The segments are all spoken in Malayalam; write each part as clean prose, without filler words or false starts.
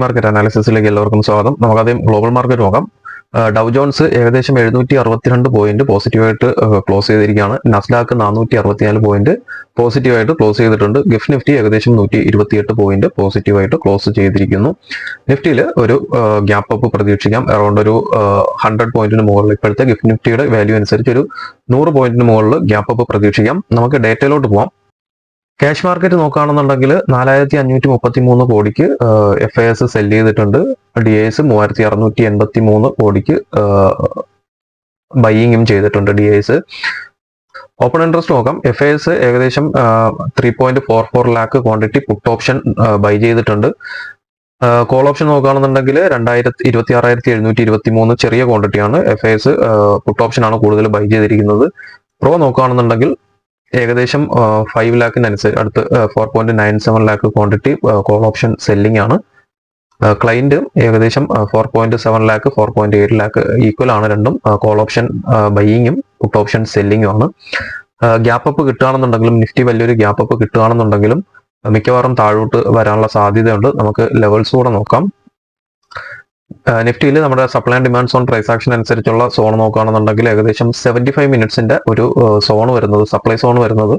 മാർക്കറ്റ് അനാലിസിസിലേക്ക് എല്ലാവർക്കും സ്വാഗതം. നമുക്കാദ്യം ഗ്ലോബൽ മാർക്കറ്റ് നോക്കാം. ഡൗ ജോൺസ് ഏകദേശം 762 പോയിന്റ് പോസിറ്റീവായിട്ട് ക്ലോസ് ചെയ്തിരിക്കുകയാണ്. നസ്ഡാക്ക് 464 പോയിന്റ് പോസിറ്റീവായിട്ട് ക്ലോസ് ചെയ്തിട്ടുണ്ട്. ഗിഫ്റ്റ് നിഫ്റ്റി ഏകദേശം 128 പോയിന്റ് പോസിറ്റീവായിട്ട് ക്ലോസ് ചെയ്തിരിക്കുന്നു. നിഫ്റ്റിയിൽ ഒരു ഗ്യാപ്പ് അപ്പ് പ്രതീക്ഷിക്കാം. അറൗണ്ട് ഒരു 100 പോയിന്റിന് മുകളിൽ ഇപ്പോഴത്തെ ഗിഫ്റ്റ് നിഫ്റ്റിയുടെ വാല്യൂ അനുസരിച്ച് ഒരു 100 പോയിന്റിന് മുകളിൽ ഗ്യാപ്പ് അപ്പ് പ്രതീക്ഷിക്കാം. നമുക്ക് ഡേറ്റയിലോട്ട് പോവാം. ക്യാഷ് മാർക്കറ്റ് നോക്കുകയാണെന്നുണ്ടെങ്കിൽ 4533 കോടിക്ക് FIS സെല് ചെയ്തിട്ടുണ്ട്. DIs 3683 കോടിക്ക് ബൈയിങ്ങും ചെയ്തിട്ടുണ്ട്. DIs ഓപ്പൺ ഇൻട്രസ്റ്റ് നോക്കാം. FIS ഏകദേശം 3.44 lakh quantity put option buy ചെയ്തിട്ടുണ്ട്. കോൾ ഓപ്ഷൻ നോക്കുകയാണെന്നുണ്ടെങ്കിൽ 26,723 ചെറിയ ക്വാണ്ടിറ്റിയാണ്. FIS പുട്ട് ഓപ്ഷൻ ആണ് കൂടുതൽ ബൈ ചെയ്തിരിക്കുന്നത്. പ്രോ നോക്കുകയാണെന്നുണ്ടെങ്കിൽ ഏകദേശം 5 ലാക്കിനനുസരിച്ച് അടുത്ത് 4.97 lakh quantity call option selling ആണ്. ക്ലൈന്റ് ഏകദേശം 4.7 ലാക്ക് 4.8 ലാക്ക് ഈക്വൽ ആണ് രണ്ടും. കോൾ ഓപ്ഷൻ ബൈയിങ്ങും പുട്ട് ഓപ്ഷൻ സെല്ലിങ്ങും ആണ്. ഗ്യാപ്പ് അപ്പ് കിട്ടുകയാണെന്നുണ്ടെങ്കിലും നിഫ്റ്റി വലിയൊരു ഗ്യാപ്പ് അപ്പ് കിട്ടുകയാണെന്നുണ്ടെങ്കിലും മിക്കവാറും താഴോട്ട് വരാനുള്ള സാധ്യതയുണ്ട്. നമുക്ക് ലെവൽസ് കൂടെ നോക്കാം. നിഫ്റ്റിയിൽ നമ്മുടെ supply and demand zone price action അനുസരിച്ചുള്ള സോൺ നോക്കുകയാണെന്നുണ്ടെങ്കിൽ ഏകദേശം 75 മിനിറ്റ്സിന്റെ ഒരു സോൺ വരുന്നത്, സപ്ലൈ സോൺ വരുന്നത്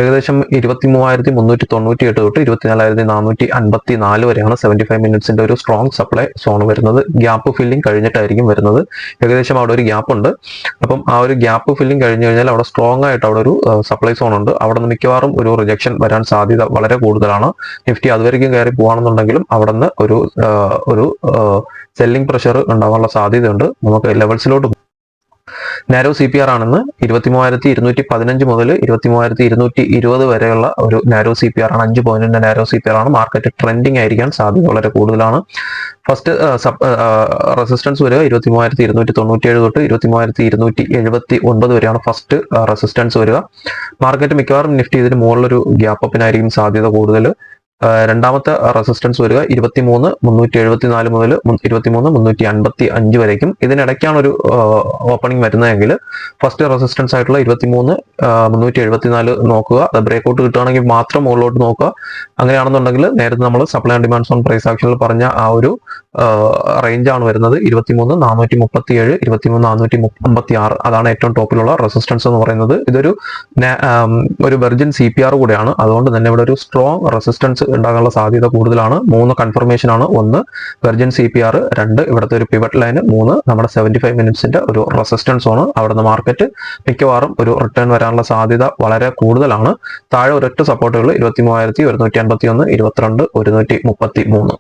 ഏകദേശം 23,398 തൊട്ട് 24,454 വരെയാണ് 75 മിനിറ്റ്സിന്റെ ഒരു സ്ട്രോങ് സപ്ലൈ സോൺ വരുന്നത്. ഗ്യാപ്പ് ഫില്ലിംഗ് കഴിഞ്ഞിട്ടായിരിക്കും വരുന്നത്. ഏകദേശം അവിടെ ഒരു ഗ്യാപ്പ് ഉണ്ട്. അപ്പം ആ ഒരു ഗ്യാപ്പ് ഫില്ലിംഗ് കഴിഞ്ഞു കഴിഞ്ഞാൽ അവിടെ സ്ട്രോങ് ആയിട്ട് അവിടെ ഒരു സപ്ലൈ സോൺ ഉണ്ട്. അവിടെ നിന്ന് മിക്കവാറും ഒരു റിജക്ഷൻ വരാൻ സാധ്യത വളരെ കൂടുതലാണ്. നിഫ്റ്റി അതുവരെയും കയറി പോവാണെന്നുണ്ടെങ്കിലും അവിടെ നിന്ന് ഒരു സെല്ലിംഗ് പ്രഷർ ഉണ്ടാവാനുള്ള സാധ്യതയുണ്ട്. നമുക്ക് ലെവൽസിലോട്ട് നാരോ CPR ആണെന്ന് 23,215 മുതൽ 23,220 വരെയുള്ള ഒരു നാരോ CPR ആണ്. 5 പോയിന്റിന്റെ നാരോ CPR ആണ്. മാർക്കറ്റ് ട്രെൻഡിങ് ആയിരിക്കാൻ സാധ്യത വളരെ കൂടുതലാണ്. ഫസ്റ്റ് റെസിസ്റ്റൻസ് വരിക 23,297 തൊട്ട് 23,279 വരെയാണ് ഫസ്റ്റ് റെസിസ്റ്റൻസ് വരിക. മാർക്കറ്റ് മിക്കവാറും നിഫ്റ്റി ഇതിന് മുകളിലൊരു ഗ്യാപ്പ് അപ്പിനായിരിക്കും സാധ്യത കൂടുതൽ. രണ്ടാമത്തെ റെസിസ്റ്റൻസ് വരിക 23,374 മുതൽ 23,355 വരേക്കും. ഇതിനിടയ്ക്കാണ് ഒരു ഓപ്പണിംഗ് വരുന്നതെങ്കിൽ ഫസ്റ്റ് റെസിസ്റ്റൻസ് ആയിട്ടുള്ള 23,374 നോക്കുക. അത് ബ്രേക്ക്ഔട്ട് കിട്ടുകയാണെങ്കിൽ മാത്രം മുകളിലോട്ട് നോക്കുക. അങ്ങനെയാണെന്നുണ്ടെങ്കിൽ നേരത്തെ നമ്മൾ supply and demand zone price ആക്ഷനിൽ പറഞ്ഞ ആ ഒരു റേഞ്ചാണ് വരുന്നത്. 23,437 23,456 അതാണ് ഏറ്റവും ടോപ്പിലുള്ള റെസിസ്റ്റൻസ് എന്ന് പറയുന്നത്. ഇതൊരു വെർജിൻ CPR കൂടെയാണ്. അതുകൊണ്ട് തന്നെ ഇവിടെ ഒരു സ്ട്രോങ് റെസിസ്റ്റൻസ് ഉണ്ടാകാനുള്ള സാധ്യത കൂടുതലാണ്. 3 കൺഫർമേഷൻ ആണ്. 1 വെർജിൻ CPR, 2 ഇവിടുത്തെ ഒരു പിവറ്റ് ലൈൻ, 3 നമ്മുടെ 75 മിനിറ്റ്സിന്റെ ഒരു റെസിസ്റ്റൻസ് ആണ്. അവിടുന്ന് മാർക്കറ്റ് മിക്കവാറും ഒരു റിട്ടേൺ വരാനുള്ള സാധ്യത വളരെ കൂടുതലാണ്. താഴെ ഒരൊറ്റ സപ്പോർട്ടുകൾ 23,151 22 133.